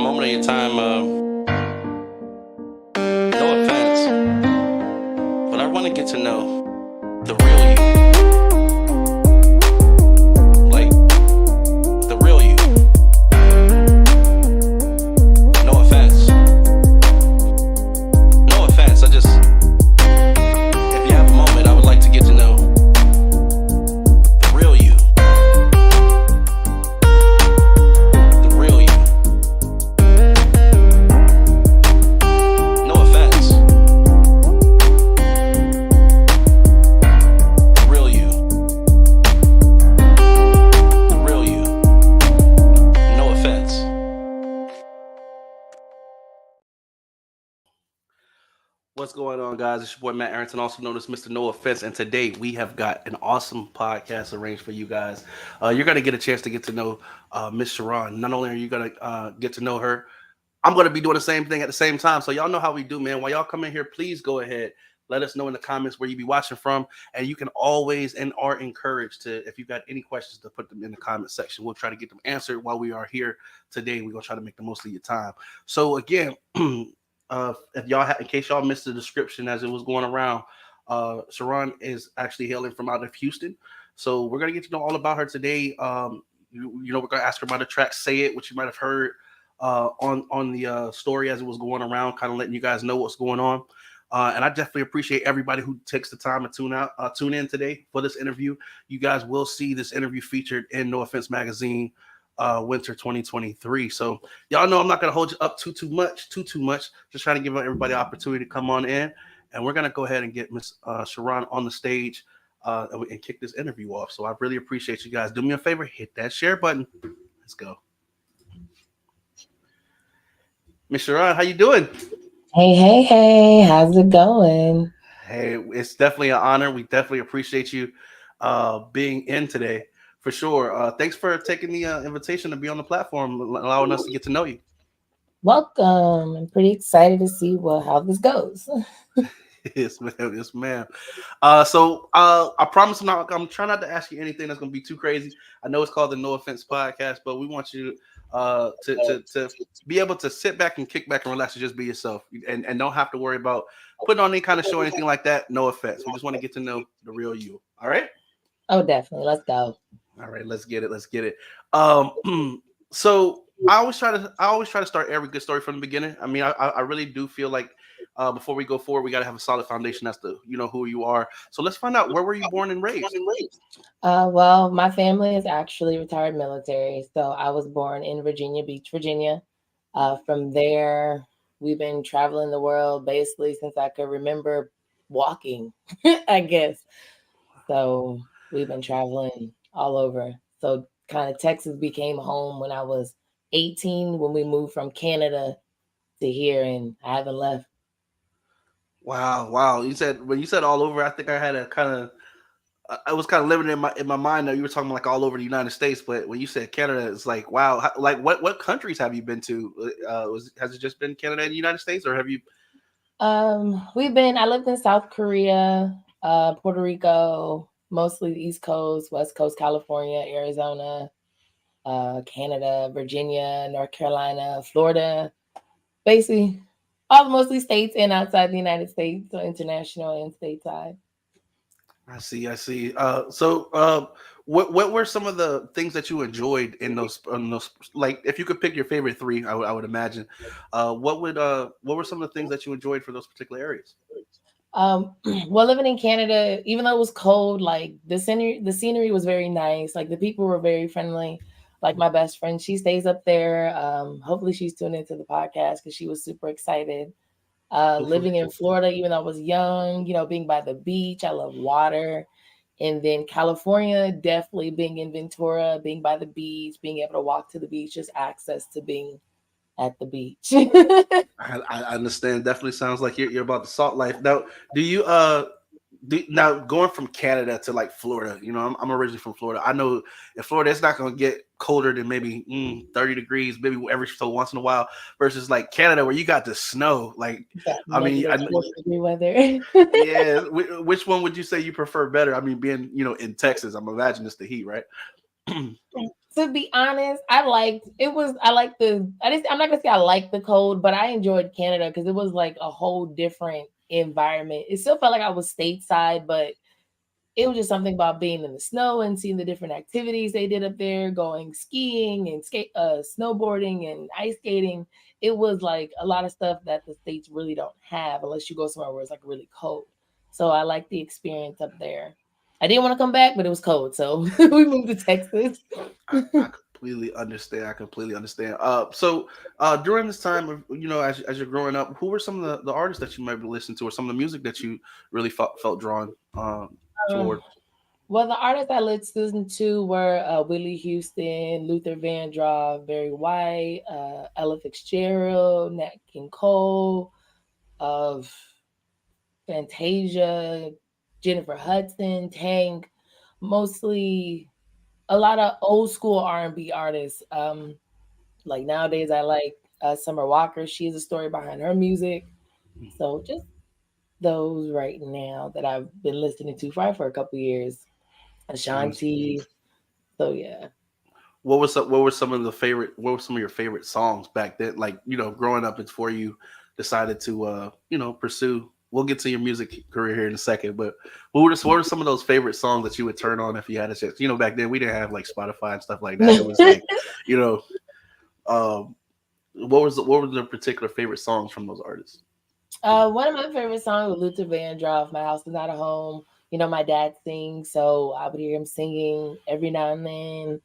moment of your time. No offense, but I want to get to know the real you. Like, the real you. No offense. No offense. If you have a moment, I would like to get to know the real you. The real you. No offense. The real you. The real you. No offense. What's going on, guys? It's your boy Matt Arrington, also known as Mr. No Offense, and today we have got an awesome podcast arranged for you guys. You're going to get a chance to get to know Miss Shar'Ron. Not only are you going to get to know her, I'm going to be doing the same thing at the same time. So y'all know how we do, man. While y'all come in here, please go ahead. Let us know in the comments where you be watching from, and you can always and are encouraged to, if you've got any questions, to put them in the comment section. We'll try to get them answered while we are here today. We're going to try to make the most of your time. So again, if y'all, in case y'all missed the description as it was going around, Shar'Ron is actually hailing from out of Houston. So we're gonna get to know all about her today. We're gonna ask her about the track "Say It," which you might have heard on the story as it was going around, kind of letting you guys know what's going on. And I definitely appreciate everybody who takes the time to tune in today for this interview. You guys will see this interview featured in No Offense Magazine. Winter 2023. So y'all know I'm not gonna hold you up too much. Just trying to give everybody an opportunity to come on in, and we're gonna go ahead and get Miss Shar'Ron on the stage and kick this interview off. So I really appreciate you guys. Do me a favor, hit that share button. Let's go. Miss Shar'Ron, how you doing? Hey, how's it going? Hey, it's definitely an honor. We definitely appreciate you being in today. For sure. Thanks for taking the invitation to be on the platform, allowing us to get to know you. Welcome. I'm pretty excited to see how this goes. Yes, ma'am. Yes, ma'am. I promise I'm trying not to ask you anything that's gonna be too crazy. I know it's called the No Offense Podcast, but we want you to be able to sit back and kick back and relax and just be yourself, and don't have to worry about putting on any kind of show or anything like that. No offense. We just want to get to know the real you. All right. Oh, definitely. Let's go. All right, let's get it. So I always try to start every good story from the beginning. I mean, I really do feel like before we go forward, we got to have a solid foundation as to who you are. So let's find out, where were you born and raised? Well, my family is actually retired military, so I was born in Virginia Beach, Virginia. From there, we've been traveling the world basically since I could remember walking, I guess. So we've been traveling all over. So kind of Texas became home when I was 18, when we moved from Canada to here, and I haven't left. Wow. When you said all over, I think I had a kind of, I was kind of living in my mind that you were talking like all over the United States, but when you said Canada, it's like, wow. Like what countries have you been to? Has it just been Canada and the United States, or have you? I lived in South Korea, Puerto Rico, mostly the East Coast, West Coast, California, Arizona, Canada, Virginia, North Carolina, Florida, basically all mostly states and outside the United States, so international and stateside. I see. What were some of the things that you enjoyed in those? Like, if you could pick your favorite three, I would imagine. What were some of the things that you enjoyed for those particular areas? Well, living in Canada, even though it was cold, like the scenery was very nice. Like the people were very friendly. Like my best friend, she stays up there. Hopefully she's tuned into the podcast because she was super excited. Living in Florida, even though I was young, being by the beach, I love water. And then California, definitely being in Ventura, being by the beach, being able to walk to the beach, just access to being at the beach. I understand. Definitely sounds like you're about the salt life. Now, do you now going from Canada to like Florida? I'm originally from Florida. I know in Florida it's not going to get colder than maybe 30 degrees, maybe every so once in a while. Versus like Canada, where you got the snow. Like, I mean, weather. Yeah. Which one would you say you prefer better? I mean, being in Texas, I'm imagining it's the heat, right? To be honest, I liked it was I like the I just I'm not gonna say I like the cold, but I enjoyed Canada because it was like a whole different environment. It still felt like I was stateside, but it was just something about being in the snow and seeing the different activities they did up there, going skiing and snowboarding and ice skating. It was like a lot of stuff that the states really don't have unless you go somewhere where it's like really cold. So I like the experience up there. I didn't want to come back, but it was cold, so we moved to Texas. I completely understand. I completely understand. During this time of as you're growing up, who were some of the artists that you might be listening to, or some of the music that you really felt drawn Um, toward? well, the artists I listened to were Willie Houston, Luther Vandross, Barry White, Ella Fitzgerald, Nat King Cole, of Fantasia, Jennifer Hudson, Tank, mostly a lot of old school R&B artists. Like nowadays, I like Summer Walker. She has a story behind her music. So just those right now that I've been listening to for a couple years. Ashanti. So yeah. What were some of your favorite songs back then, like growing up before you decided to pursue? We'll get to your music career here in a second, but what were some of those favorite songs that you would turn on if you had a chance? Back then we didn't have like Spotify and stuff like that. It was like you know um what were the particular favorite songs from those artists? One of my favorite songs was Luther Vandross, My House Is Not a Home. You know, my dad sings, so I would hear him singing every now and then.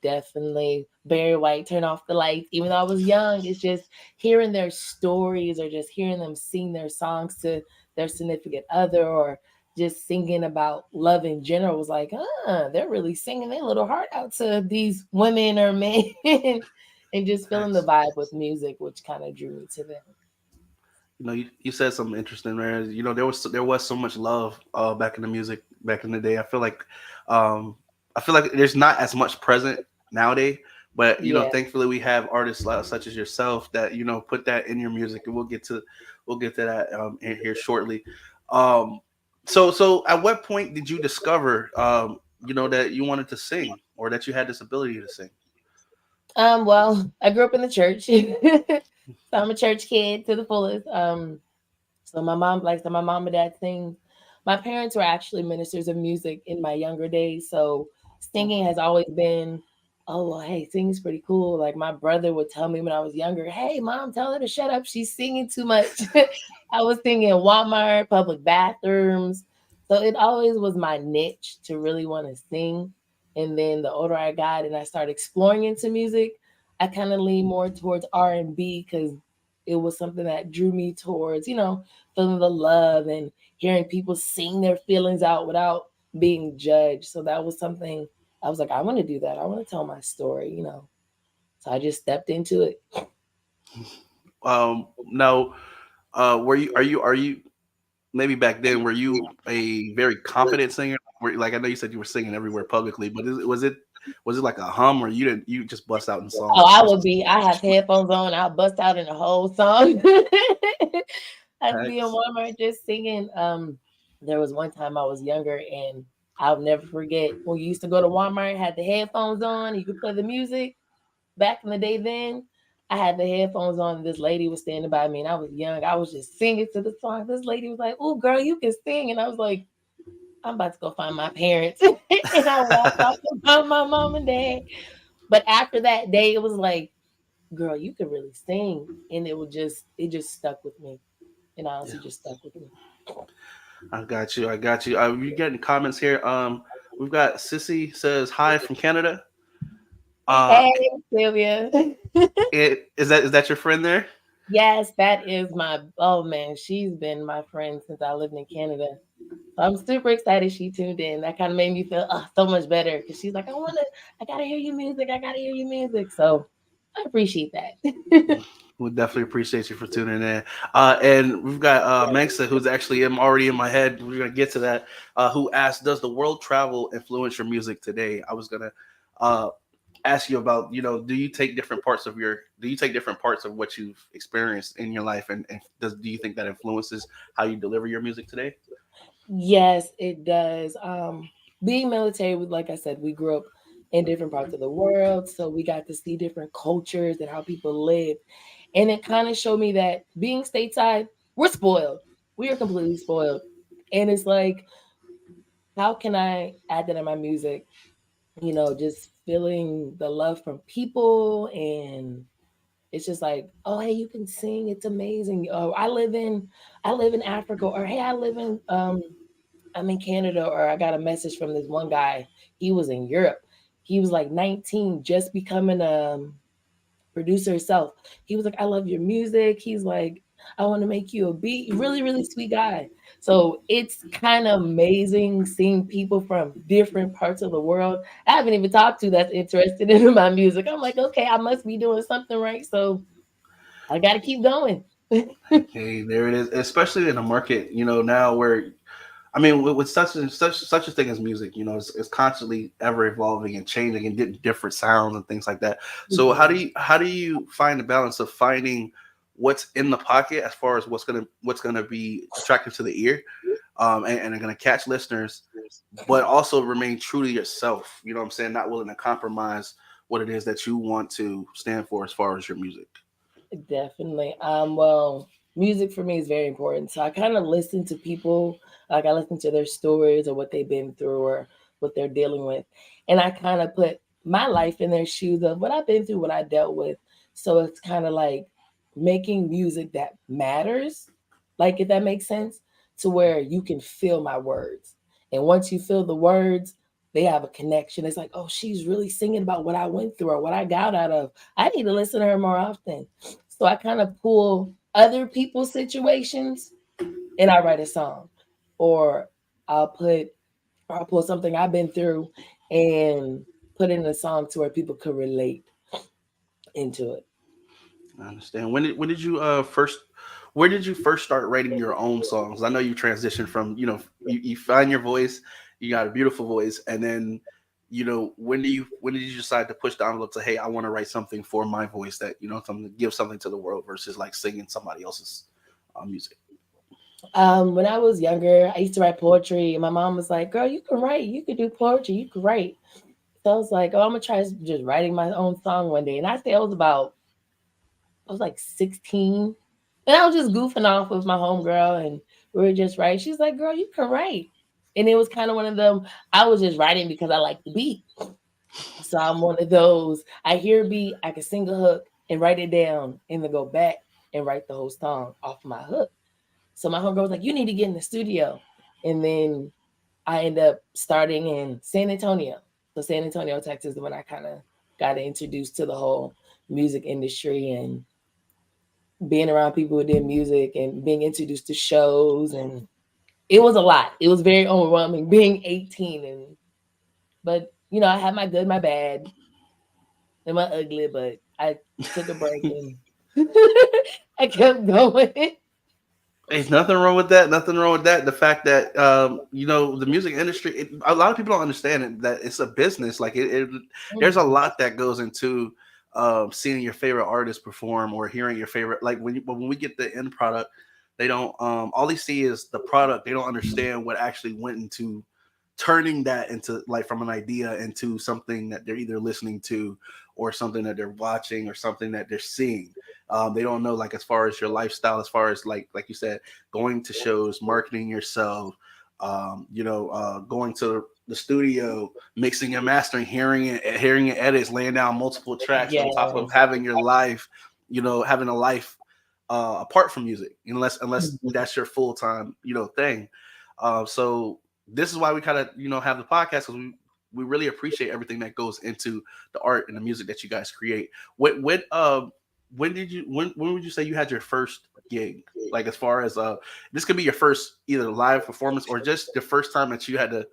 Definitely Barry White, Turn Off the Lights. Even though I was young, it's just hearing their stories or just hearing them sing their songs to their significant other or just singing about love in general was like, they're really singing their little heart out to these women or men and just feeling the Facts. vibe with music, which kind of drew me to them. You said something interesting, man. There was so much love back in the music back in the day. Um, I feel like there's not as much present nowadays. But Yeah. thankfully we have artists such as yourself that put that in your music, and we'll get to that here shortly. Um, so at what point did you discover that you wanted to sing, or that you had this ability to sing? Well, I grew up in the church. So I'm a church kid to the fullest. So my mom, like so my mom and dad sing. My parents were actually ministers of music in my younger days, so singing Okay. has always been, oh well, hey, singing's pretty cool. Like my brother would tell me when I was younger, hey mom, tell her to shut up, she's singing too much. I was singing in Walmart, public bathrooms. So it always was my niche to really want to sing. And then the older I got and I started exploring into music, I kind of lean more towards R&B because it was something that drew me towards, feeling the love and hearing people sing their feelings out without being judged. So that was something I was like, I want to do that. I want to tell my story. So I just stepped into it. Now, are you maybe back then were you a very confident singer? Like I know you said you were singing everywhere publicly, but was it like a hum, or you just bust out in Oh, songs? I have headphones on, I'll bust out in a whole song. I'd be in Facts. Walmart just singing. There was one time I was younger and I'll never forget when you used to go to Walmart, had the headphones on, you could play the music. Back in the day then, I had the headphones on and this lady was standing by me and I was young. I was just singing to the song. This lady was like, "Oh girl, you can sing." And I was like, I'm about to go find my parents. And I walked off and found my mom and dad. But after that day, it was like, girl, you can really sing. And it just stuck with me. And Yeah, honestly just stuck with me. I got you. I got you. We getting comments here. We've got Sissy says hi from Canada. Uh, Hey, Sylvia. is that your friend there? Yes, that is oh man, she's been my friend since I lived in Canada. So I'm super excited she tuned in. That kind of made me feel so much better because she's like, I gotta hear your music. I gotta hear your music. So I appreciate that. We'll definitely appreciate you for tuning in. And we've got Mengsa, who's actually already in my head. We're gonna get to that. Who asked, "Does the world travel influence your music today?" I was gonna uh, ask you about, do you take different parts of what you've experienced in your life, and do you think that influences how you deliver your music today? Yes, it does. Being military, like I said, we grew up in different parts of the world. So we got to see different cultures and how people live. And it kind of showed me that being stateside, we're spoiled. We are completely spoiled. And it's like, how can I add that in my music? Just feeling the love from people, and it's just like, oh hey, you can sing, it's amazing. Oh, I live in Africa, or hey, I'm in Canada, or I got a message from this one guy. He was in Europe. He was like 19, just becoming a producer himself. He was like, I love your music. He's like, I want to make you a beat. Really, really sweet guy. So it's kind of amazing seeing people from different parts of the world I haven't even talked to that's interested in my music. I'm like, okay, I must be doing something right. So I got to keep going. Hey, there it is. Especially in a market, now where I mean, with such a thing as music, it's constantly ever evolving and changing and getting different sounds and things like that. So how do you find the balance of finding what's in the pocket as far as what's gonna be attractive to the ear, and are gonna catch listeners, but also remain true to yourself. You know what I'm saying? Not willing to compromise what it is that you want to stand for as far as your music. Definitely. Well, music for me is very important. So I kind of listen to people, like I listen to their stories or what they've been through or what they're dealing with. And I kind of put my life in their shoes of what I've been through, what I dealt with. So it's kind of like making music that matters, like if that makes sense, to where you can feel my words. And once you feel the words, they have a connection. It's like, oh, she's really singing about what I went through or what I got out of. I need to listen to her more often. So I kind of pull other people's situations and I write a song. Or I'll put I'll pull something I've been through and put in a song to where people could relate into it. I understand. When did you first where did you first start writing your own songs? I know you transitioned from, you find your voice, you got a beautiful voice, and then, when did you decide to push the envelope to, hey, I want to write something for my voice that, something to give something to the world versus like singing somebody else's music. When I was younger, I used to write poetry, and my mom was like, "Girl, you can write. You can do poetry. You can write." So I was like, "Oh, I'm gonna try just writing my own song one day." And I say I was like 16. And I was just goofing off with my homegirl and we were just writing. She's like, girl, you can write. And it was kind of one of them, I was just writing because I like the beat. So I'm one of those, I hear a beat, I can sing a hook and write it down and then go back and write the whole song off my hook. So my homegirl was like, you need to get in the studio. And then I end up starting in San Antonio. So San Antonio, Texas is when I kind of got introduced to the whole music industry and being around people who did music and being introduced to shows, and it was a lot. It was very overwhelming being 18. But I had my good, my bad, and my ugly, but I took a break and I kept going. There's nothing wrong with that. Nothing wrong with that. The fact that the music industry, a lot of people don't understand it, that it's a business. Like there's a lot that goes into seeing your favorite artist perform or hearing your favorite. Like when we get the end product, they don't. All they see is the product. They don't understand what actually went into turning that into, like, from an idea into something that they're either listening to or something that they're watching or something that they're seeing. They don't know, like, as far as your lifestyle, as far as like you said, going to shows, marketing yourself, going to the studio, mixing and mastering, hearing your edits, laying down multiple tracks on top of Yes. having your life, having a life apart from music, unless Mhm. that's your full time, thing. So this is why we kind of have the podcast, because we really appreciate everything that goes into the art and the music that you guys create. When would you say you had your first gig? Like, as far as this could be your first either live performance or just the first time that you had to,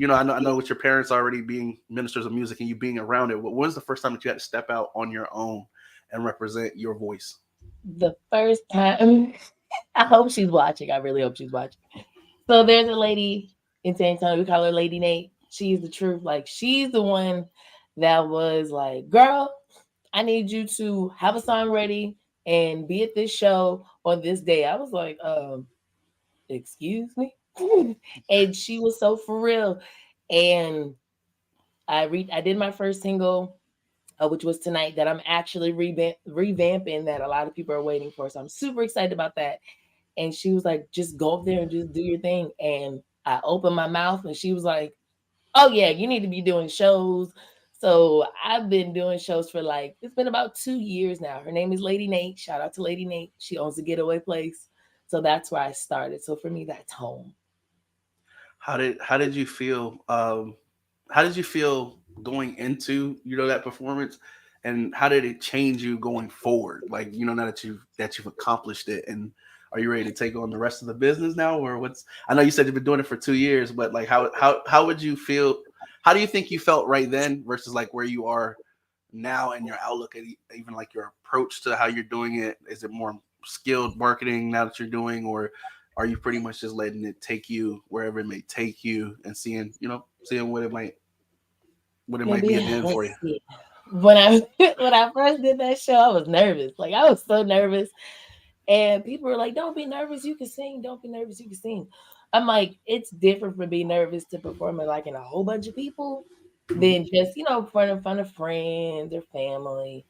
I know with your parents already being ministers of music and you being around it. When was the first time that you had to step out on your own and represent your voice? The first time, I hope she's watching. I really hope she's watching. So there's a lady in San Antonio. We call her Lady Nate. She's the truth. Like, she's the one that was like, girl, I need you to have a song ready and be at this show on this day. I was like, excuse me. And she was so for real. And I did my first single, which was Tonight, that I'm actually revamping, that a lot of people are waiting for. So I'm super excited about that. And she was like, just go up there and just do your thing. And I opened my mouth and she was like, oh yeah, you need to be doing shows. So I've been doing shows for like, it's been about 2 years now. Her name is Lady Nate. Shout out to Lady Nate. She owns a getaway place. So that's where I started. So for me, that's home. How did you feel? How did you feel going into that performance, and how did it change you going forward? Like now that you've accomplished it, and are you ready to take on the rest of the business now, or what's? I know you said you've been doing it for 2 years, but like how would you feel? How do you think you felt right then versus like where you are now, and your outlook, and even like your approach to how you're doing it? Is it more skilled marketing now that you're doing, or are you pretty much just letting it take you wherever it may take you, and seeing what it might Maybe be at the end for let's you? see. When I when I first did that show, I was nervous. Like I was so nervous. And people were like, don't be nervous, you can sing. Don't be nervous, you can sing. I'm like, it's different from being nervous to performing like in a whole bunch of people Mhm. than just, in front of friends or family.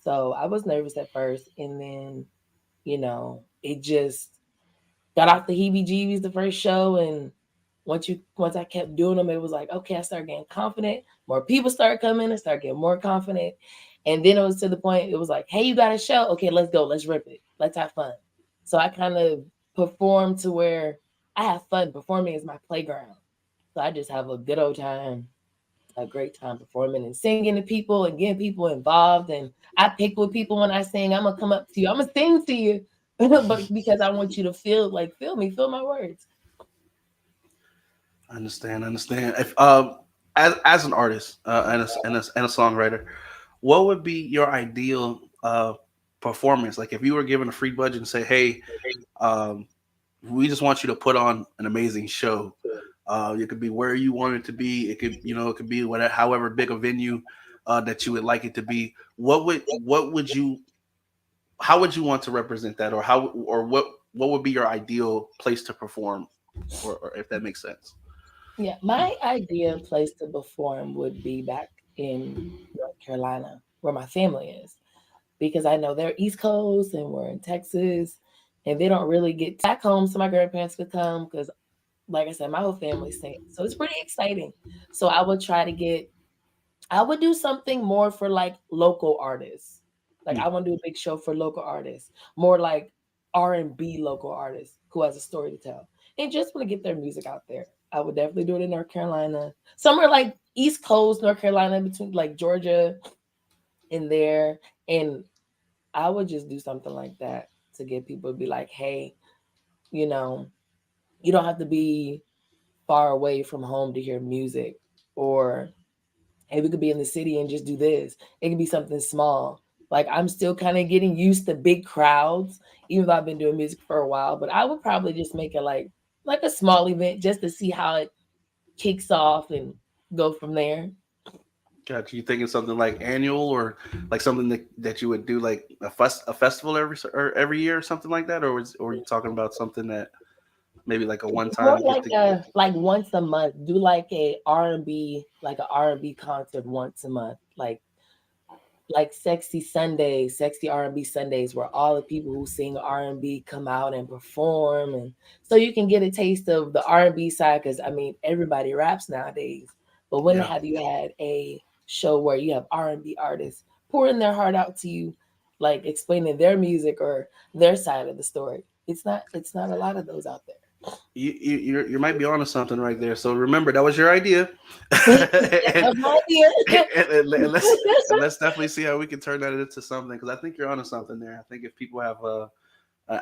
So I was nervous at first. And then, it just got off the heebie jeebies the first show. And once I kept doing them, it was like, okay, I started getting confident. More people started coming, I started getting more confident. And then it was to the point, it was like, hey, you got a show? Okay, let's go, let's rip it. Let's have fun. So I kind of perform to where I have fun. Performing is my playground. So I just have a good old time, a great time performing and singing to people and getting people involved. And I pick with people when I sing. I'm gonna come up to you. I'm gonna sing to you, but because I want you to feel me, feel my words. I understand. I understand. If as an artist, and a songwriter, what would be your ideal performance? Like if you were given a free budget and say, hey, um, we just want you to put on an amazing show. It could be where you want it to be. It could be whatever, however big a venue that you would like it to be. What would you? How would you want to represent that, or what would be your ideal place to perform, or if that makes sense? Yeah, my ideal place to perform would be back in North Carolina, where my family is, because I know they're East Coast and we're in Texas, and they don't really get back home, so my grandparents could come. Because, like I said, my whole family's singing, so it's pretty exciting. So I would do something more for like local artists. Like Hmm. I want to do a big show for local artists, more like R&B local artists who has a story to tell and just want to get their music out there. I would definitely do it in North Carolina, somewhere like East Coast, North Carolina, between like Georgia and there. And I would just do something like that to get people to be like, hey, you know, you don't have to be far away from home to hear music, or hey, we could be in the city and just do this. It could be something small. Like I'm still kind of getting used to big crowds, even though I've been doing music for a while. But I would probably just make it like a small event just to see how it kicks off and go from there. Got you thinking something like annual, or like something that you would do like a festival every year or something like that, or are you talking about something that maybe like a one More time get like to? like once a month. Do like a R&B, like an R&B concert once a month. Like sexy Sundays, sexy R&B Sundays, where all the people who sing R&B come out and perform, and so you can get a taste of the R&B side. Because I mean, everybody raps nowadays, but when Yeah. have you had a show where you have R&B artists pouring their heart out to you, like explaining their music or their side of the story? It's not a lot of those out You might be onto something right there. So remember, that was your idea, there. That and, was my idea. and let's definitely see how we can turn that into something, because I think you're onto something there. I think if people have an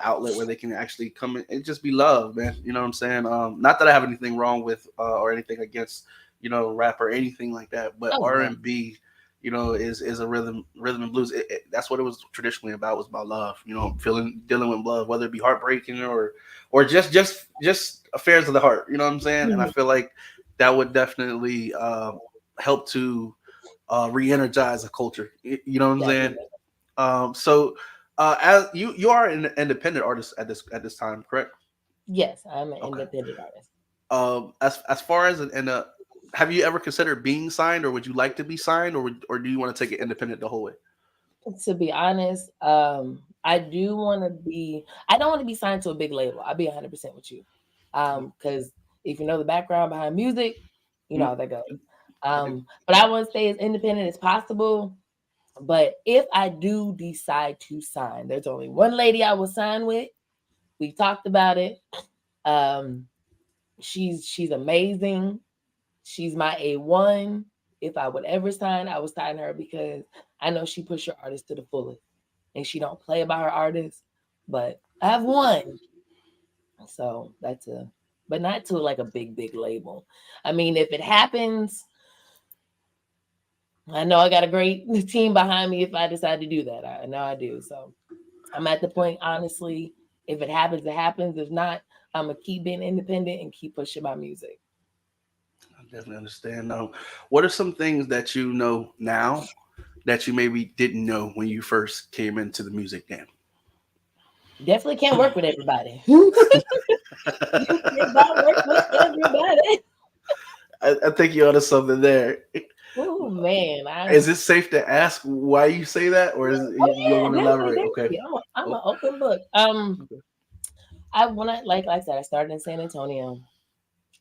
outlet where they can actually come in and just be loved, man. You know what I'm saying? Not that I have anything wrong with or anything against rap or anything like that, but Oh no. R&B, is a rhythm and blues. That's what it was traditionally about, was about love. Dealing with love, whether it be heartbreaking or just affairs of the heart. You know what I'm saying? And I Mhm. feel like that would definitely help to re-energize a culture. You know what I'm saying? Definitely. So as you are an independent artist at this time, correct? Yes, I'm an Okay. independent artist. As far as an Have you ever considered being signed, or would you like to be signed, or do you want to take it independent the whole way? To be honest, I do want to be. I don't want to be signed to a big label. I'll be 100% with you, because if you know the background behind music, you know Mm, how that goes. I do. But I want to stay as independent as possible. But if I do decide to sign, there's only one lady I will sign with. We talked about it. Um, she's amazing. She's my A1. If I would ever sign, I would sign her because I know she pushed her artist to the fullest and she don't play about her artists. But I have one. So that's a but not to like a big label. I mean, if it happens, I know I got a great team behind me if I decide to do that. I know I do. So I'm at the point, honestly, if it happens, it happens. If not, I'm gonna keep being independent and keep pushing my music. I definitely understand. What are some things that you know now that you maybe didn't know when you first came into the music game? Definitely can't work with everybody. You cannot work with everybody. I think you're onto something there. Oh man, Is it safe to ask why you say that, or you don't yeah, want to definitely, elaborate? Okay. definitely. I'm Oh, an open book. okay. I when I like I said, I started in San Antonio,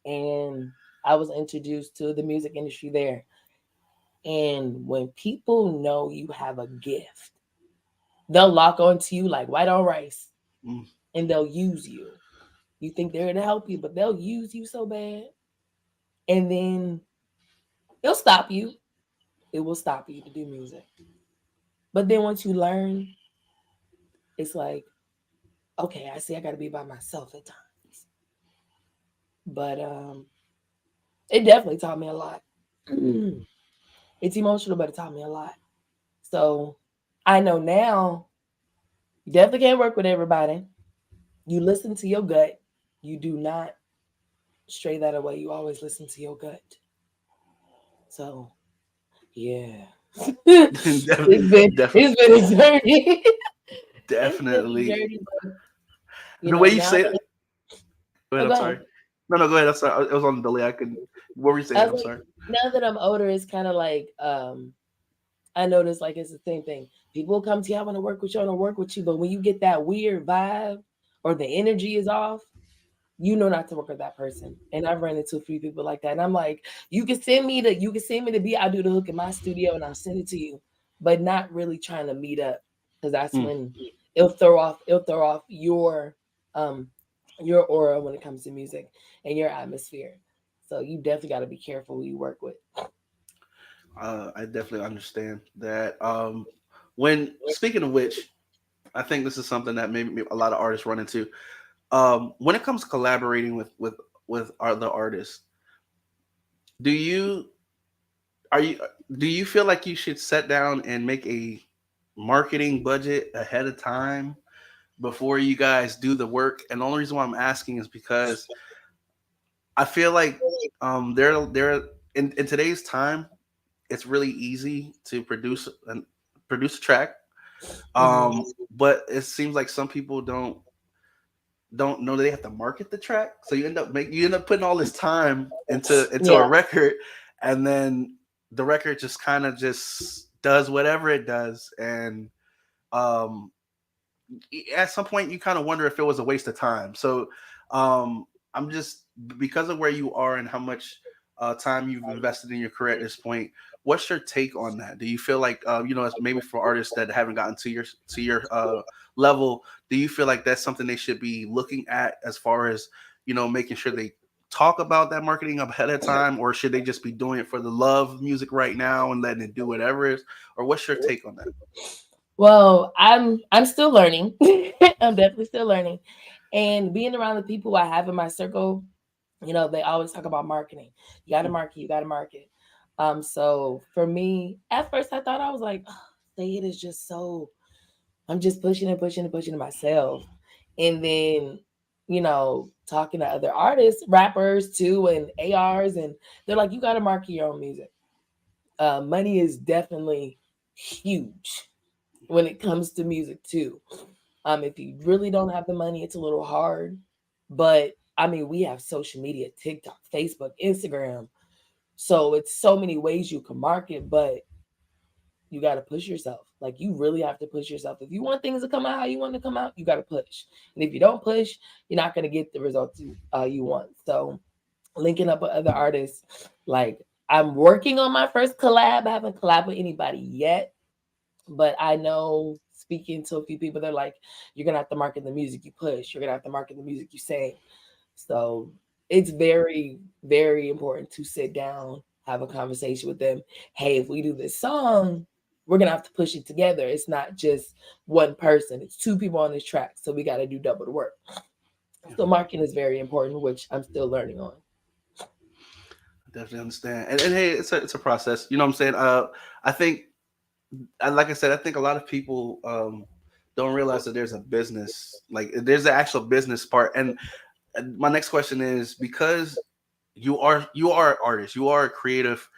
and I was introduced to the music industry there. And when people know you have a gift, they'll lock onto you like white on rice, Mm, and they'll use you. You think they're to help you, but they'll use you so bad, and then it'll stop you. It will stop you to do music. But then once you learn, it's like, okay, I see I gotta be by myself at times. But it definitely taught me a lot. It's emotional, but it taught me a lot. So I know now you definitely can't work with everybody. You listen to your gut. You do not stray that away. You always listen to your gut. So yeah. Def- It's been a journey. It's been a definitely. journey, but The way you now say that it. Go oh ahead. I'm go ahead. sorry. No, no. Go ahead. I'm sorry. It was on the delay. I couldn't. What were you I saying? was I'm like, sorry. now that I'm older, it's kind of like I notice like it's the same thing. People come to you, I want to work with you, I want to work with you, but when you get that weird vibe or the energy is off, you know not to work with that person. And I've run into a few people like that. And I'm like, you can send me the beat, I'll do the hook in my studio and I'll send it to you, but not really trying to meet up because that's Mm. when it'll throw off um your aura when it comes to music and your atmosphere. So you definitely got to be careful who you work with. I definitely understand that. When speaking of which, I think this is something that maybe a lot of artists run into. When it comes to collaborating with other artists, do you are you do you feel like you should sit down and make a marketing budget ahead of time before you guys do the work? And the only reason why I'm asking is because I feel like there in today's time it's really easy to produce a track. Mhm. But it seems like some people don't know that they have to market the track. So you end up putting all this time into a Yeah. record, and then the record just kind of just does whatever it does, and um, at some point you kind of wonder if it was a waste of time. So I'm just because of where you are and how much time you've invested in your career at this point. What's your take on that? Do you feel like as maybe for artists that haven't gotten to your level, do you feel like that's something they should be looking at as far as making sure they talk about that marketing ahead of time, or should they just be doing it for the love of music right now and letting it do whatever it is? Or what's your take on that? Well, I'm still learning. I'm definitely still learning. And being around the people I have in my circle, they always talk about marketing. You gotta market, you gotta market. So for me, at first I thought I was like, oh, say it is just so I'm just pushing and pushing and pushing to myself. And then, talking to other artists, rappers too, and ARs, and they're like, you gotta market your own music. Money is definitely huge when it comes to music too. If you really don't have the money, it's a little hard. But I mean, we have social media, TikTok, Facebook, Instagram. So it's so many ways you can market, but you got to push yourself. Like you really have to push yourself. If you want things to come out how you want to come out, you got to push. And if you don't push, you're not going to get the results you want. So linking up with other artists, like I'm working on my first collab. I haven't collabed with anybody yet, but I know speaking to a few people, they're like, you're gonna have to market the music you push. You're gonna have to market the music you sing. So it's very, very important to sit down, have a conversation with them. Hey, if we do this song, we're gonna have to push it together. It's not just one person, it's two people on this track. So we gotta do double the work. So marketing is very important, which I'm still learning on. Definitely understand. And hey, it's a process. You know what I'm saying? I think, like I said, I think a lot of people don't realize that there's a business, like there's the actual business part. And my next question is, because you are an artist, you are a creative,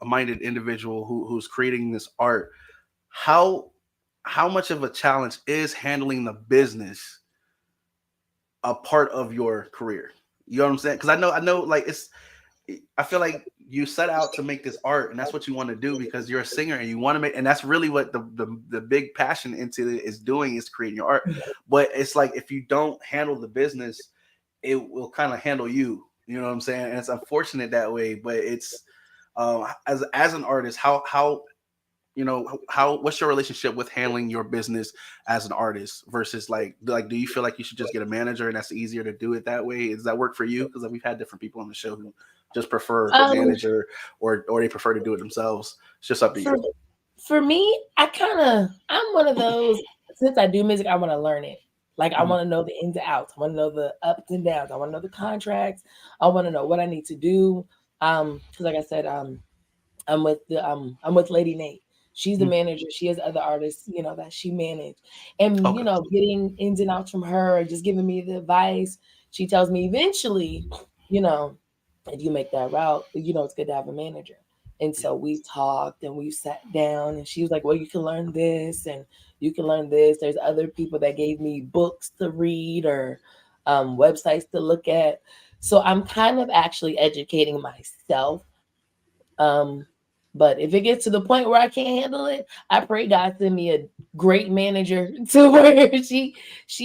minded individual who's creating this art. How how much of a challenge is handling the business a part of your career? You know what I'm saying? Because I know, like I feel like you set out to make this art, and that's what you want to do because you're a singer and you want to make, and that's really what the big passion into it is doing, is creating your art. But it's like if you don't handle the business, it will kind of handle you. You know what I'm saying? And it's unfortunate that way, but it's as an artist, how how what's your relationship with handling your business as an artist versus like do you feel like you should just get a manager and that's easier to do it that way? Does that work for you? Because we've had different people on the show who just prefer a Um, manager, or they prefer to do it themselves. It's just up to for you. for me, I'm one of those. Since I do music, I want to learn it. Like I Mhm. want to know the ins and outs. I want to know the ups and downs. I want to know the contracts. I want to know what I need to do. Because like I said, I'm with Lady Nate. She's the Mhm. manager. She has other artists, that she managed, and Okay. getting ins and outs from her, just giving me the advice. She tells me eventually, you know, if you make that route, it's good to have a manager. And Yeah. so we talked and we sat down, and she was like, "Well, you can learn this, and you can learn this. There's other people that gave me books to read or websites to look at." So I'm kind of actually educating myself, um, but if it gets to the point where I can't handle it, I pray God send me a great manager to where she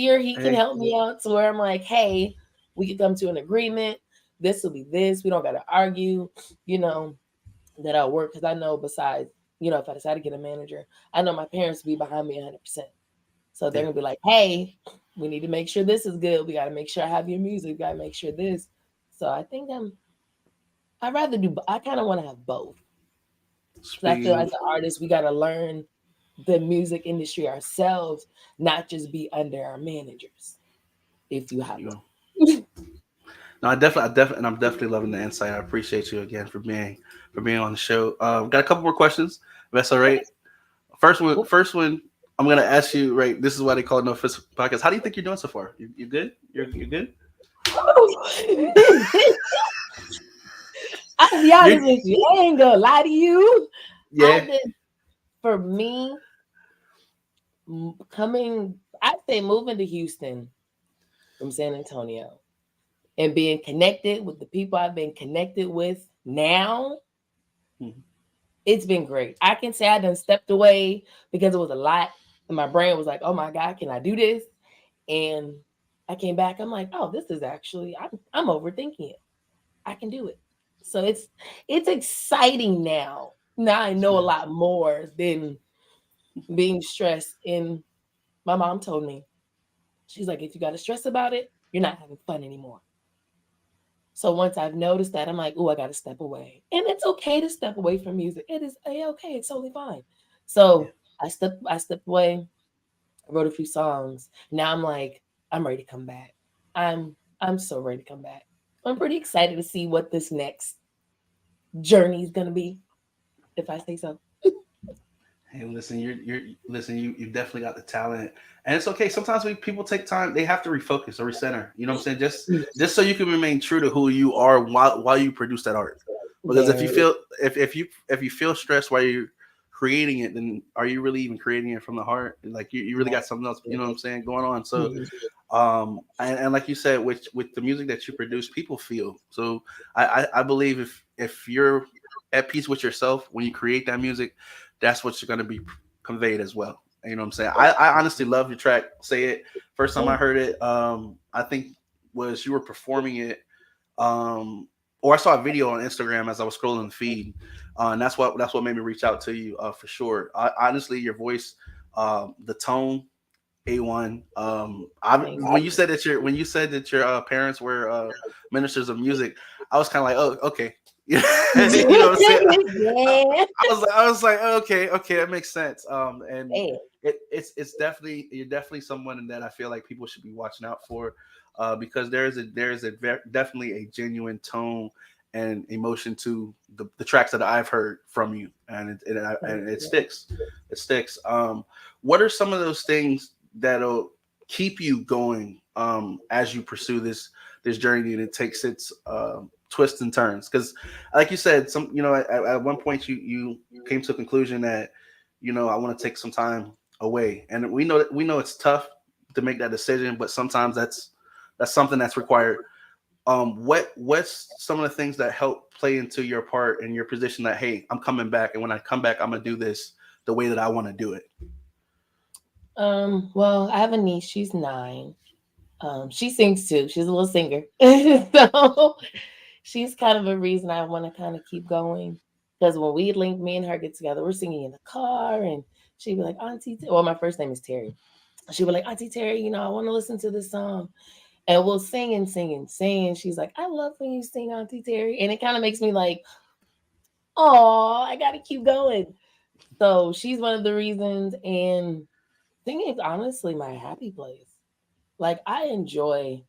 or he can Hey. help me out to where I'm like, hey, we can come to an agreement. This will be this. We don't got to argue. You know that I'll work because I know besides, if I decide to get a manager, I know my parents will be behind me 100%. So they're Yeah. gonna be like, hey, we need to make sure this is good. We got to make sure I have your music. We got to make sure this. So I think I'd rather do. I kind of want to have both. Because I feel Speaking. as an artist, we got to learn the music industry ourselves, not just be under our managers, if you have You know. one. No, I definitely, and I'm definitely loving the insight. I appreciate you again for being on the show. Got a couple more questions. If that's all right. First one, I'm gonna ask you. Right, this is why they call it No Fist Podcast. How do you think you're doing so far? You good? You're good. I'll be You're honest with you. I ain't gonna lie to you. yeah. I've been, for me, coming, I'd say moving to Houston from San Antonio and being connected with the people I've been connected with now, Mhm. it's been great. I can say I done stepped away because it was a lot. And my brain was like, oh my God, can I do this? And I came back. I'm like, oh, this is actually, I'm overthinking it. I can do it. So it's exciting now. Now I know a Man. lot more than being stressed. And my mom told me, she's like, if you got to stress about it, you're not having fun anymore. So once I've noticed that, I'm like, oh, I got to step away. And it's okay to step away from music. It is okay. It's totally fine. Yeah. So I stepped away, wrote a few songs. Now I'm like, I'm ready to come back. I'm so ready to come back. I'm pretty excited to see what this next journey is gonna be, if I say so. Hey, listen, you're listen. You definitely got the talent, and it's okay. Sometimes when people take time, they have to refocus or recenter. You know what I'm saying? Just so you can remain true to who you are while you produce that art. Because if you Very. feel if you feel stressed while you're creating it, then are you really even creating it from the heart? Like you really got something else. You know what I'm saying, going on. So And like you said, with the music that you produce, people feel. So I believe if you're at peace with yourself when you create that music, that's what's going to be conveyed as well. You know what I'm saying? I honestly love your track. Say It. First time I Thank heard it, I think was you were performing it, um, or I saw a video on Instagram as I was scrolling the feed, and that's what made me reach out to you for sure. Honestly, your voice, the tone, A1. thank When you said that your parents were ministers of music, I was kind of like, oh, okay, you know what I'm saying. yeah. I was like, okay, okay, that makes sense. And Man. it's definitely you're definitely someone that I feel like people should be watching out for, because definitely a genuine tone and emotion to the tracks that I've heard from you, and it sticks, it sticks. What are some of those things that'll keep you going as you pursue this journey and it takes its twists and turns? Because like you said, at one point you came to a conclusion that I want to take some time away, and we know it's tough to make that decision, but sometimes that's something that's required. What's some of the things that help play into your part and your position that, hey, I'm coming back, and when I come back, I'm gonna do this the way that I want to do it? Well, I have a niece, she's 9. She sings too. She's a little singer. So she's kind of a reason I want to kind of keep going. Because when we link, me and her get together, we're singing in the car, and she'd be like, Auntie, well, my first name is Terry. She'd be like, Auntie Terry, I want to listen to this song. And we'll sing and sing and sing. And she's like, I love when you sing, Auntie Terry. And it kind of makes me like, oh, I got to keep going. So she's one of the reasons. And singing is honestly my happy place. Like, I enjoy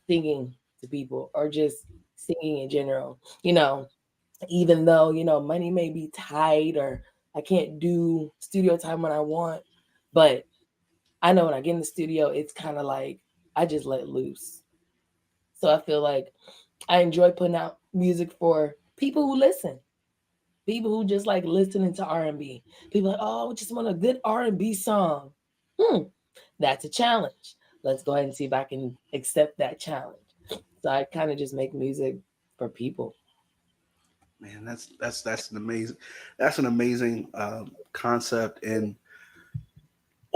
singing to people or just singing in general, even though, money may be tight or I can't do studio time when I want. But I know when I get in the studio, it's kind of like I just let loose. So I feel like I enjoy putting out music for people who listen, people who just like listening to R&B. People like, oh, I just want a good R&B song. Hmm, that's a challenge. Let's go ahead and see if I can accept that challenge. So I kind of just make music for people. Man, that's an amazing concept. And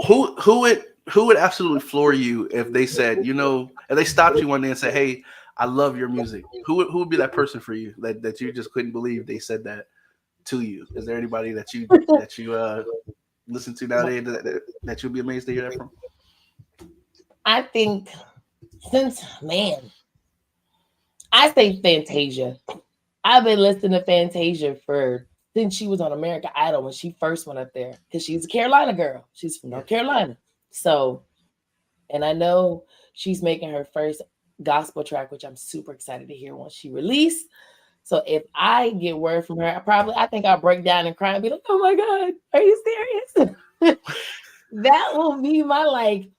who would absolutely floor you if they said, if they stopped you one day and said, hey, I love your music? Who would be that person for you that you just couldn't believe they said that to you? Is there anybody that you listen to nowadays that you'd be amazed to hear that from? I think since, man, I say Fantasia. I've been listening to Fantasia for since she was on American Idol when she first went up there because she's a Carolina girl. She's from Yeah. North Carolina. So, and I know she's making her first gospel track, which I'm super excited to hear once she release. So if I get word from her, I think I'll break down and cry and be like, "Oh my god, are you serious?" That will be my like,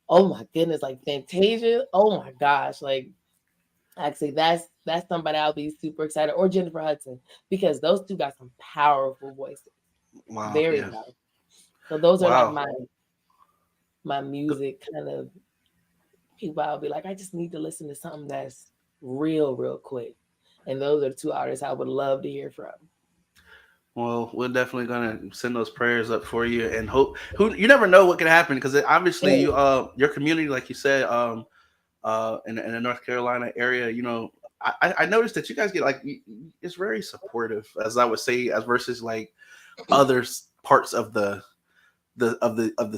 oh my goodness, like Fantasia. Oh my gosh, like actually that's somebody I'll be super excited, or Jennifer Hudson, because those two got some powerful voices, Wow. very Yeah. powerful. So those are like Wow. my music kind of people. I'll be like, I just need to listen to something that's real quick. And those are two artists I would love to hear from. Well, we're definitely gonna send those prayers up for you and hope. Who you never know what can happen, because obviously your community, like you said, in the North Carolina area, I noticed that you guys get like it's very supportive, as I would say, as versus like other parts of the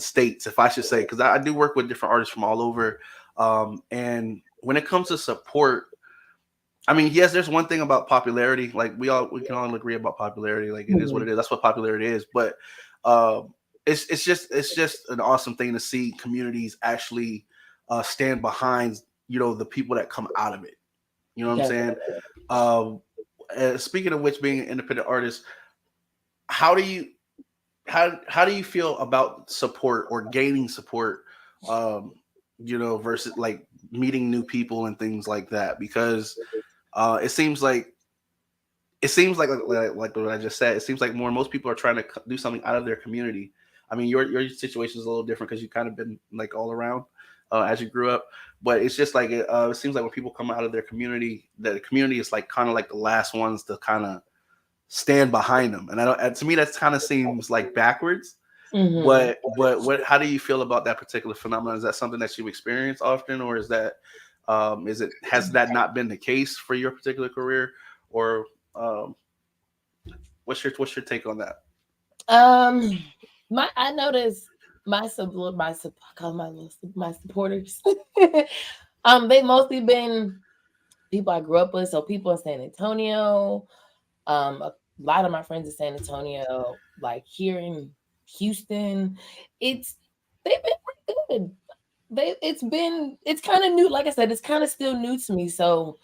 states, if I should say, because I do work with different artists from all over, and when it comes to support, I mean, yes, there's one thing about popularity. Like we can all agree about popularity. Like it is what Mhm. it is. That's what popularity is. But um, it's just an awesome thing to see communities actually stand behind the people that come out of it. You know what I'm saying? Definitely. Um, Speaking of which, being an independent artist, how do you how do you feel about support or gaining support? Um, versus like meeting new people and things like that, because it seems like like what I just said. It seems like most people are trying to do something out of their community. I mean, your situation is a little different because you've kind of been like all around. as you grew up. But it's just like it seems like when people come out of their community, the community is like kind of like the last ones to kind of stand behind them. And I don't. And to me, that kind of seems like backwards. Hmm. But what? How do you feel about that particular phenomenon? Is that something that you experience often, or is it has that not been the case for your particular career, or um, what's your take on that? Um, I noticed I call my supporters. They mostly been people I grew up with, so people in San Antonio. A lot of my friends in San Antonio, like here in Houston, it's they've been pretty good. It's kind of new. Like I said, it's kind of still new to me. So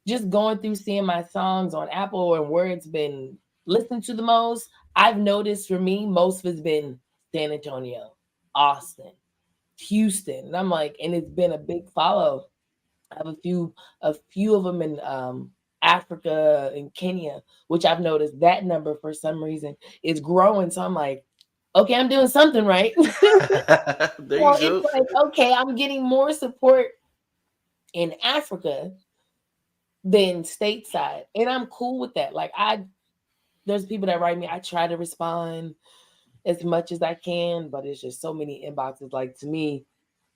just going through seeing my songs on Apple and where it's been listened to the most, I've noticed for me, most of it's been San Antonio, Austin, Houston. And I'm like, and it's been a big follow. I have a few of them in Africa and Kenya, which I've noticed that number for some reason is growing. So I'm like, okay, I'm doing something right. There So you it's go. like, okay, I'm getting more support in Africa than stateside. And I'm cool with that. Like there's people that write me, I try to respond as much as I can, but it's just so many inboxes. Like to me,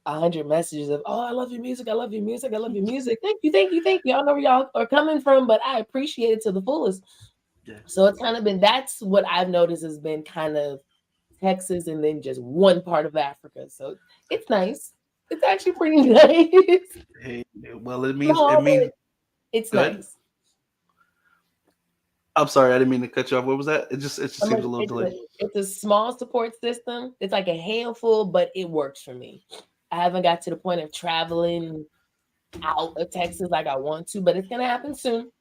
100 messages of, oh, I love your music, I love your music, I love your music. Thank you, thank you, thank you. I don't know where y'all are coming from, but I appreciate it to the fullest. Yeah. So it's kind of been that's what I've noticed has been kind of Texas and then just one part of Africa. So it's nice. It's actually pretty nice. Hey, well, it means it Small, but means it's good. nice. I'm sorry, I didn't mean to cut you off. What was that? It just I'm seems like, a little delayed. it's a small support system. It's like a handful, but it works for me. I haven't got to the point of traveling out of Texas like I want to, but it's gonna happen soon.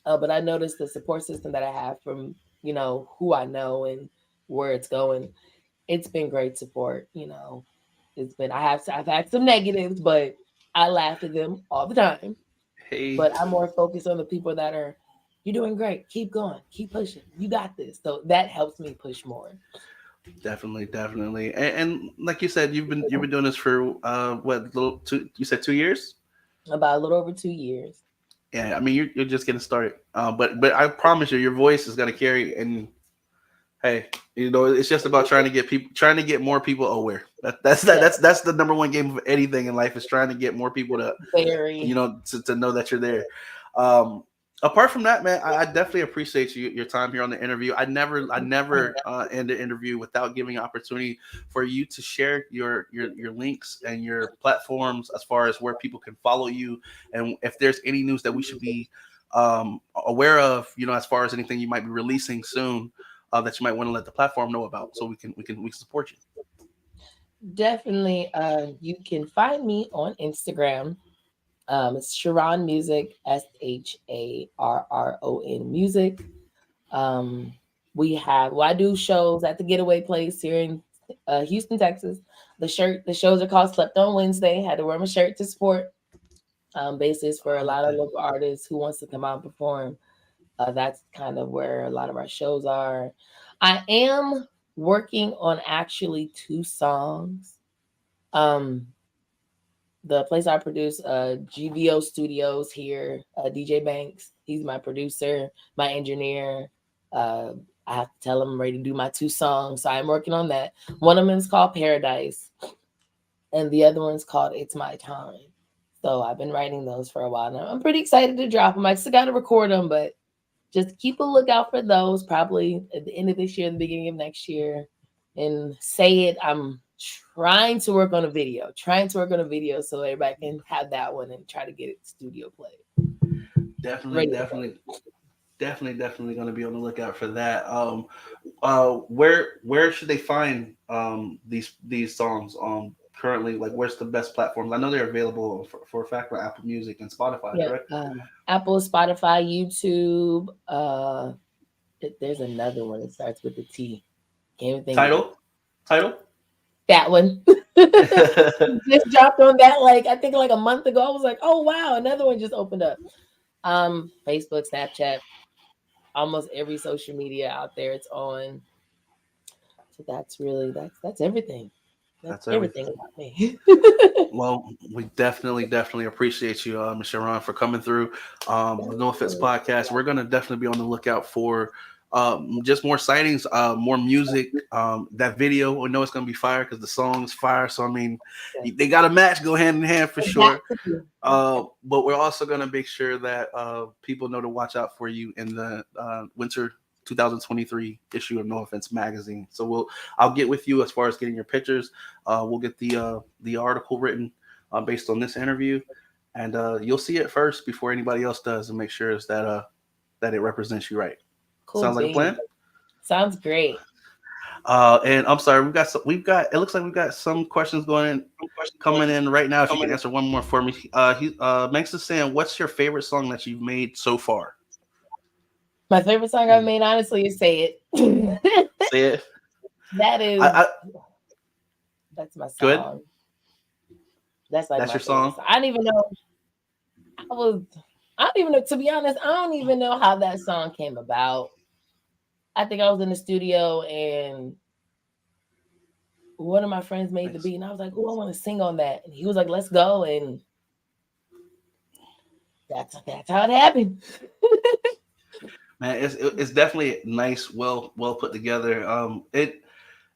But I noticed the support system that I have from who I know and where it's going. It's been great support. It's been I've had some negatives, but I laugh at them all the time. Hey, But I'm more focused on the people that are, you're doing great. Keep going. Keep pushing. You got this. So that helps me push more. definitely, definitely, and like you said, you've been doing this for what little two? You said 2 years. About a little over 2 years. Yeah, I mean you're just getting started. But I promise you, your voice is gonna carry. And hey, it's just about trying to get more people aware. Yeah, That's the number one game of anything in life is trying to get more people to very. to know that you're there. Um, Apart from that, man, I definitely appreciate your time here on the interview. I never end the interview without giving an opportunity for you to share your links and your platforms as far as where people can follow you, and if there's any news that we should be aware of, as far as anything you might be releasing soon. That you might want to let the platform know about, so we can support you. Definitely. You can find me on Instagram. It's Shar'Ron Music, Sharron Music. Um, I do shows at the Getaway Place here in Houston, Texas. The shows are called Slept on Wednesday. Had to wear my shirt to support. Basis for a I like lot of that. local artists who wants to come out and perform. That's kind of where a lot of our shows are. I am working on actually 2 songs. Um, the place I produce, GVO Studios here, DJ Banks. He's my producer, my engineer. Uh, I have to tell him I'm ready to do my 2 songs, so I'm working on that. One of them is called Paradise, and the other one's called It's My Time. So I've been writing those for a while now. I'm pretty excited to drop them. I still got to record them, but just keep a lookout for those probably at the end of this year, the beginning of next year. And say it, I'm trying to work on a video so everybody can have that one and try to get it studio played. Definitely, Ready to definitely, definitely going to be on the lookout for that. Where should they find these songs currently? Like, where's the best platforms? I know they're available for a fact on Apple Music and Spotify, yeah. correct? Apple, Spotify, YouTube. There's another one that starts with the T. Can't even think of it. Title. That one. Just dropped on that like I think like a month ago. I was like, oh wow, another one just opened up. Facebook, Snapchat, almost every social media out there it's on. So that's everything. That's That's everything everything. about me. Well, we definitely appreciate you, Mr. Ron, for coming through the No Offense podcast. We're gonna definitely be on the lookout for just more sightings, more music. That video, we know it's gonna be fire because the song's fire. So I mean, they got a match go hand in hand for It got sure. to be. But we're also gonna make sure that people know to watch out for you in the winter 2023 issue of No Offense magazine. So I'll get with you as far as getting your pictures. We'll get the article written based on this interview, and you'll see it first before anybody else does, and make sure is that it represents you right. Cool Sounds like a beans. plan. Sounds great. And I'm sorry, we've got it looks like we've got some questions going in coming in right now. If you can answer one more for me, Max is saying, "What's your favorite song that you've made so far?" My favorite song I've made, honestly, is "Say It." Say it. That is, I that's my good. song. That's like That's my your favorite song. song. I don't even know. I was. I don't even know. To be honest, I don't even know how that song came about. I think I was in the studio and one of my friends made the Nice. beat, and I was like, "Oh, I want to sing on that." And he was like, "Let's go." And that's how it happened. Man, it's definitely nice, well put together. It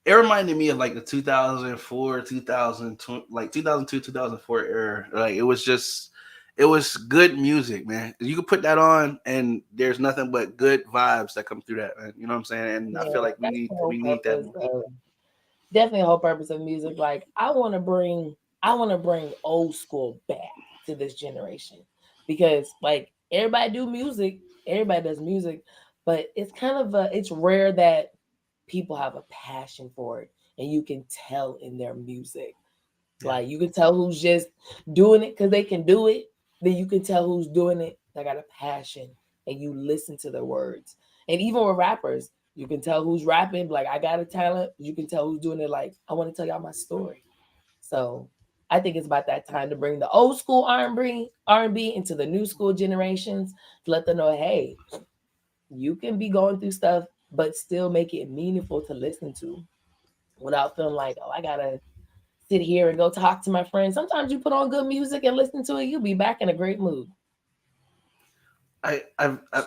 reminded me of like the 2004, 2002, like 2002, 2004 era. Like it was good music, man. You could put that on, and there's nothing but good vibes that come through that, man. You know what I'm saying? And I Yeah, feel like that's the whole we need that purpose more. of definitely the whole purpose of music. Like I want to bring old school back to this generation because like everybody does music, but it's kind of it's rare that people have a passion for it and you can tell in their music. Yeah. Like you can tell who's just doing it because they can do it. Then you can tell who's doing it that got a passion and you listen to their words. And even with rappers, you can tell who's rapping, like I got a talent. You can tell who's doing it like I want to tell y'all my story. So I think it's about that time to bring the old school R&B into the new school generations to let them know, hey, you can be going through stuff, but still make it meaningful to listen to without feeling like, oh, I gotta sit here and go talk to my friends. Sometimes you put on good music and listen to it, you'll be back in a great mood.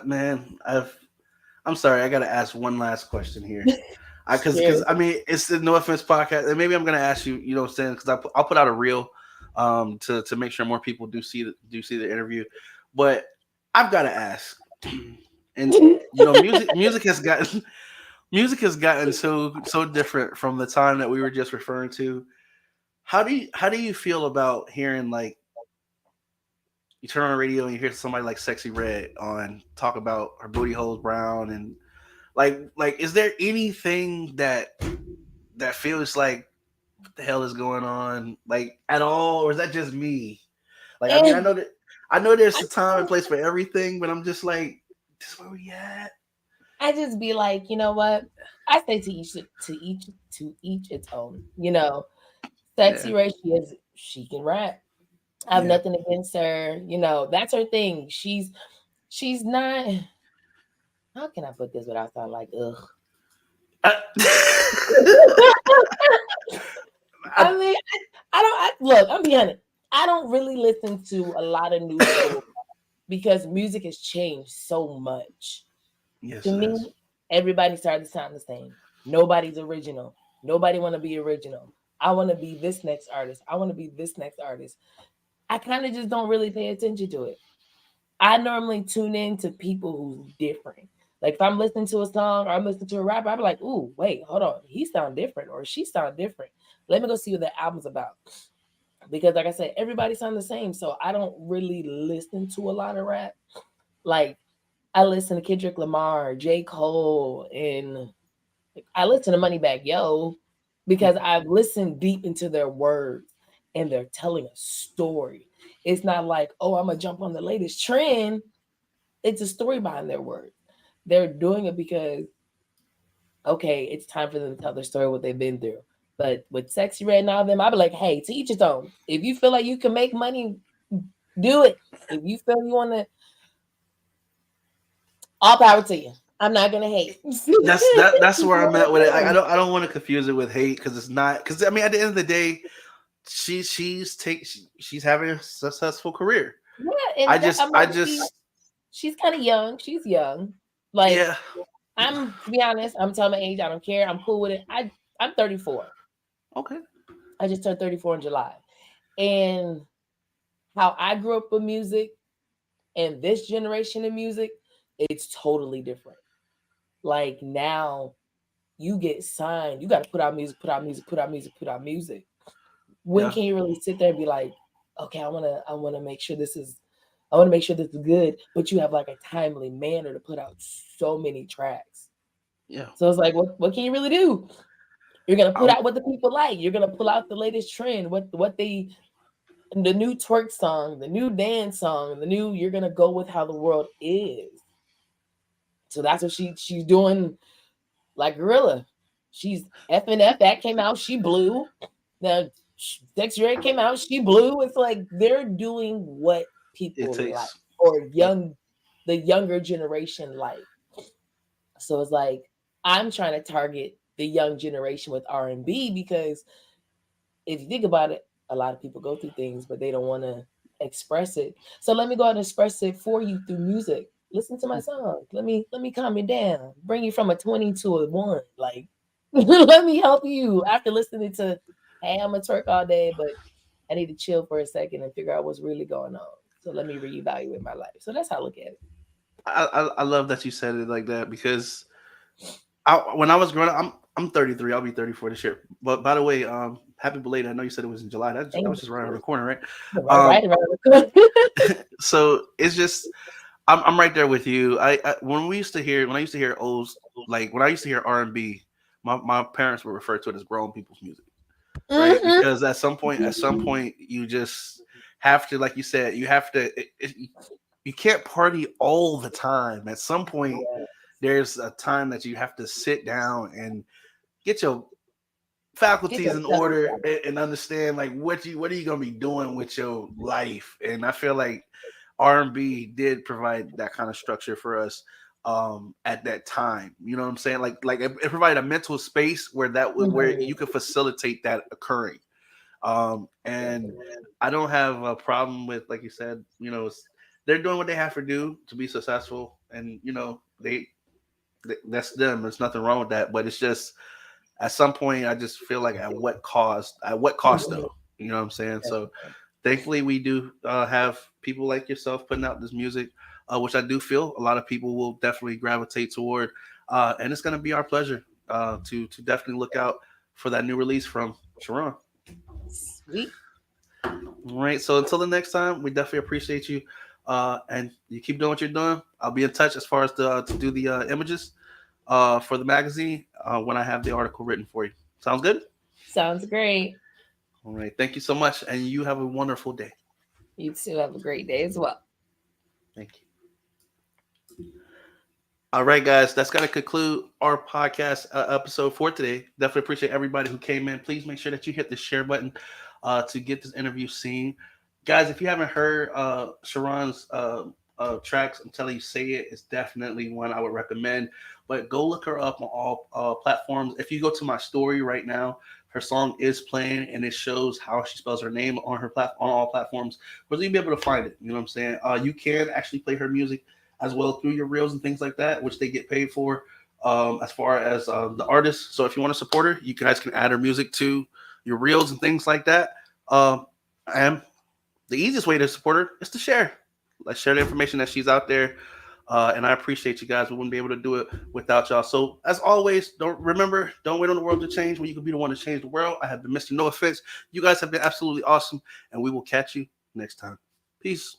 Man, I'm sorry. I got to ask one last question here. Because Cheers. I mean, it's the No Offense podcast, and maybe I'm gonna ask you. You know, what I'm saying because I'll put out a reel, to make sure more people do see the interview. But I've got to ask, and you know, music has gotten music has gotten so different from the time that we were just referring to. How do you feel about hearing like you turn on the radio and you hear somebody like Sexy Red on talk about her booty holes brown and like is there anything that feels like what the hell is going on like at all, or is that just me? Like I mean And I know there's I a time and place for everything, but I'm just like this is where we at. I just be like, you know what? I say to each its own. Yeah, Sexy Ray, she can rap. I have yeah. nothing against her. That's her thing. She's not. How can I put this without sounding like ugh? I, I I, mean, I don't look. I'm being honest. I don't really listen to a lot of new school because music has changed so much. To yes, it me, has. everybody started to sound the same. Nobody's original. Nobody want to be original. I want to be this next artist. I want to be this next artist. I kind of just don't really pay attention to it. I normally tune in to people who's different. Like if I'm listening to a song or I'm listening to a rapper, I'm like, ooh, wait, hold on. He sound different or she sound different. Let me go see what the album's about. Because like I said, everybody sound the same. So I don't really listen to a lot of rap. Like I listen to Kendrick Lamar, J. Cole, and I listen to Moneybagg Yo because I've listened deep into their words and they're telling a story. It's not like, oh, I'm gonna jump on the latest trend. It's a story behind their words. They're doing it because okay, it's time for them to tell their story, what they've been through. But with Sexy Red and all them, I'll be like, hey, to each his own. If you feel like you can make money, do it. If you feel you want to, all power to you. I'm not gonna hate. That's Keep where I'm going at with it. Like, on. I don't want to confuse it with hate because it's not. Because I mean, at the end of the day, she's having a successful career. Yeah, I and that, just I'm I like, just she's kind of young. She's young. Like yeah I'm, to be honest, I'm telling my age. I don't care. I'm cool with it. I'm 34. okay I just turned 34 in July, and how I grew up with music and this generation of music, it's totally different. Like now, you get signed. You got to put out music, put out music, put out music, put out music. When yeah can you really sit there and be like, okay, I wanna make sure this is, I want to make sure this is good, but you have like a timely manner to put out so many tracks. yeah. So it's like, what can you really do? You're gonna put Um, out what the people like. You're gonna pull out the latest trend, what they, the new twerk song, the new dance song, the new. You're gonna go with how the world is. So that's what she's doing. Like Gorilla, she's F and F that came out, she blew. Now Sexy Red came out, she blew. It's like they're doing what it people like, takes or it. the younger generation like. So it's like I'm trying to target the young generation with R&B because if you think about it, a lot of people go through things, but they don't want to express it. So let me go out and express it for you through music. Listen to my song. Let me calm you down. Bring you from a 20 to a 1. Like let me help you after listening to, hey, I'm gonna twerk all day, but I need to chill for a second and figure out what's really going on. So let me reevaluate my life. So that's how I look at it. I love that you said it like that because when I was growing up, I'm 33. I'll be 34 this year. But by the way, happy belated. I know you said it was in July. That Thank was just right around the corner, right? right, Um, right, right. so it's just I'm right there with you. When I used to hear old like when I used to hear R&B, my parents would refer to it as grown people's music, right? Mm-hmm. Because at some point, you just have to, like you said, you have to. You can't party all the time. At some point, Yeah. there's a time that you have to sit down and get your Get faculties your in stuff order together. and understand like what are you gonna be doing with your life. And I feel like R&B did provide that kind of structure for us at that time. You know what I'm saying? Like it provided a mental space where where Mhm. you could facilitate that occurring. And I don't have a problem with, like you said, they're doing what they have to do to be successful, and that's them. There's nothing wrong with that, but it's just at some point I just feel like at what cost? At what cost Mhm. though? You know what I'm saying? So thankfully we do have people like yourself putting out this music, which I do feel a lot of people will definitely gravitate toward, and it's going to be our pleasure to definitely look out for that new release from Shar'Ron. Sweet. All right. So until the next time, we definitely appreciate you. And you keep doing what you're doing. I'll be in touch as far as to do the images for the magazine when I have the article written for you. Sounds good? Sounds great. All right. Thank you so much. And you have a wonderful day. You too have a great day as well. Thank you. All right, guys. That's going to conclude our podcast episode for today. Definitely appreciate everybody who came in. Please make sure that you hit the share button to get this interview seen. Guys, if you haven't heard Shar'Ron's tracks, I'm telling you, Say It is definitely one I would recommend. But go look her up on all platforms. If you go to my story right now, her song is playing and it shows how she spells her name on on all platforms. Where you'll be able to find it. You know what I'm saying? You can actually play her music as well through your reels and things like that, which they get paid for. As far as the artist, so if you want to support her, you guys can add her music to your reels and things like that. And the easiest way to support her is to share. Let's share the information that she's out there. And I appreciate you guys. We wouldn't be able to do it without y'all. So as always, don't wait on the world to change when you can be the one to change the world. I have been Mr. No Offense. You guys have been absolutely awesome, and we will catch you next time. Peace.